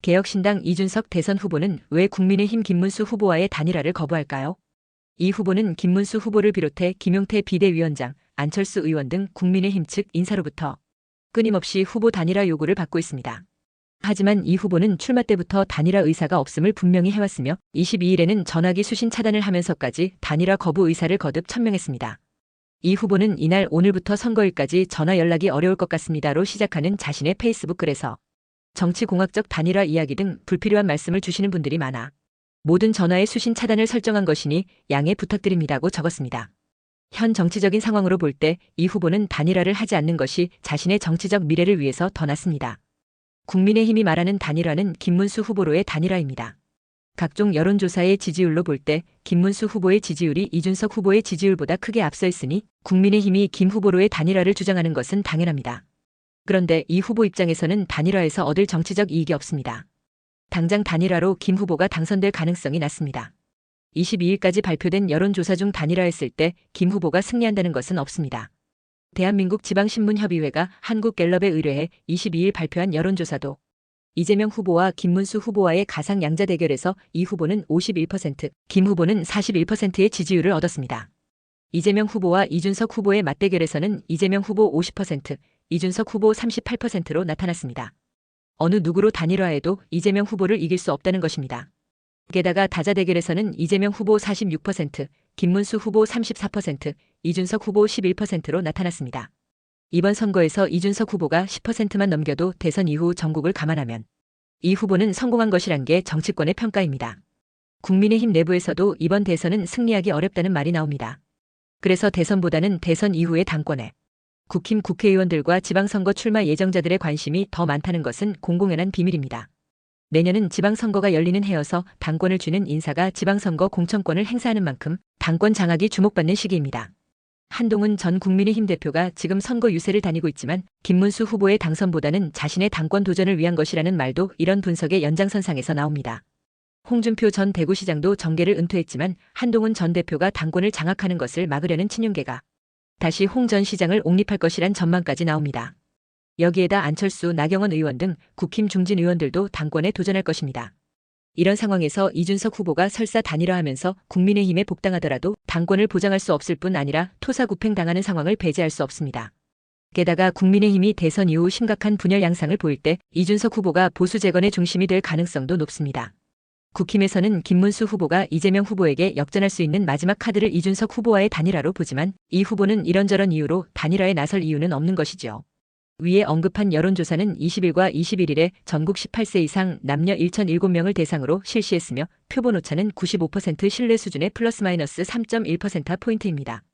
개혁신당 이준석 대선 후보는 왜 국민의힘 김문수 후보와의 단일화를 거부할까요? 이 후보는 김문수 후보를 비롯해 김용태 비대위원장, 안철수 의원 등 국민의힘 측 인사로부터 끊임없이 후보 단일화 요구를 받고 있습니다. 하지만 이 후보는 출마 때부터 단일화 의사가 없음을 분명히 해왔으며 22일에는 전화기 수신 차단을 하면서까지 단일화 거부 의사를 거듭 천명했습니다. 이 후보는 이날 오늘부터 선거일까지 전화 연락이 어려울 것 같습니다로 시작하는 자신의 페이스북 글에서 정치공학적 단일화 이야기 등 불필요한 말씀을 주시는 분들이 많아 모든 전화의 수신 차단을 설정한 것이니 양해 부탁드립니다고 적었습니다. 현 정치적인 상황으로 볼 때 이 후보는 단일화를 하지 않는 것이 자신의 정치적 미래를 위해서 더 낫습니다. 국민의힘이 말하는 단일화는 김문수 후보로의 단일화입니다. 각종 여론조사의 지지율로 볼 때 김문수 후보의 지지율이 이준석 후보의 지지율보다 크게 앞서 있으니 국민의힘이 김 후보로의 단일화를 주장하는 것은 당연합니다. 그런데 이 후보 입장에서는 단일화에서 얻을 정치적 이익이 없습니다. 당장 단일화로 김 후보가 당선될 가능성이 낮습니다. 22일까지 발표된 여론조사 중 단일화했을 때 김 후보가 승리한다는 것은 없습니다. 대한민국 지방신문협의회가 한국갤럽에 의뢰해 22일 발표한 여론조사도 이재명 후보와 김문수 후보와의 가상 양자 대결에서 이 후보는 51%, 김 후보는 41%의 지지율을 얻었습니다. 이재명 후보와 이준석 후보의 맞대결에서는 이재명 후보 50%, 이준석 후보 38%로 나타났습니다. 어느 누구로 단일화해도 이재명 후보를 이길 수 없다는 것입니다. 게다가 다자 대결에서는 이재명 후보 46%, 김문수 후보 34%, 이준석 후보 11%로 나타났습니다. 이번 선거에서 이준석 후보가 10%만 넘겨도 대선 이후 전국을 감안하면 이 후보는 성공한 것이란 게 정치권의 평가입니다. 국민의힘 내부에서도 이번 대선은 승리하기 어렵다는 말이 나옵니다. 그래서 대선보다는 대선 이후의 당권에 국힘 국회의원들과 지방선거 출마 예정자들의 관심이 더 많다는 것은 공공연한 비밀입니다. 내년은 지방선거가 열리는 해여서 당권을 쥐는 인사가 지방선거 공천권을 행사하는 만큼 당권 장악이 주목받는 시기입니다. 한동훈 전 국민의힘 대표가 지금 선거 유세를 다니고 있지만 김문수 후보의 당선보다는 자신의 당권 도전을 위한 것이라는 말도 이런 분석의 연장선상에서 나옵니다. 홍준표 전 대구시장도 정계를 은퇴했지만 한동훈 전 대표가 당권을 장악하는 것을 막으려는 친윤계가 다시 홍 전 시장을 옹립할 것이란 전망까지 나옵니다. 여기에다 안철수, 나경원 의원 등 국힘 중진 의원들도 당권에 도전할 것입니다. 이런 상황에서 이준석 후보가 설사 단일화하면서 국민의힘에 복당하더라도 당권을 보장할 수 없을 뿐 아니라 토사구팽당하는 상황을 배제할 수 없습니다. 게다가 국민의힘이 대선 이후 심각한 분열 양상을 보일 때 이준석 후보가 보수 재건의 중심이 될 가능성도 높습니다. 국힘에서는 김문수 후보가 이재명 후보에게 역전할 수 있는 마지막 카드를 이준석 후보와의 단일화로 보지만 이 후보는 이런저런 이유로 단일화에 나설 이유는 없는 것이죠. 위에 언급한 여론조사는 20일과 21일에 전국 18세 이상 남녀 1,007명을 대상으로 실시했으며 표본 오차는 95% 신뢰 수준의 플러스 마이너스 3.1%포인트입니다.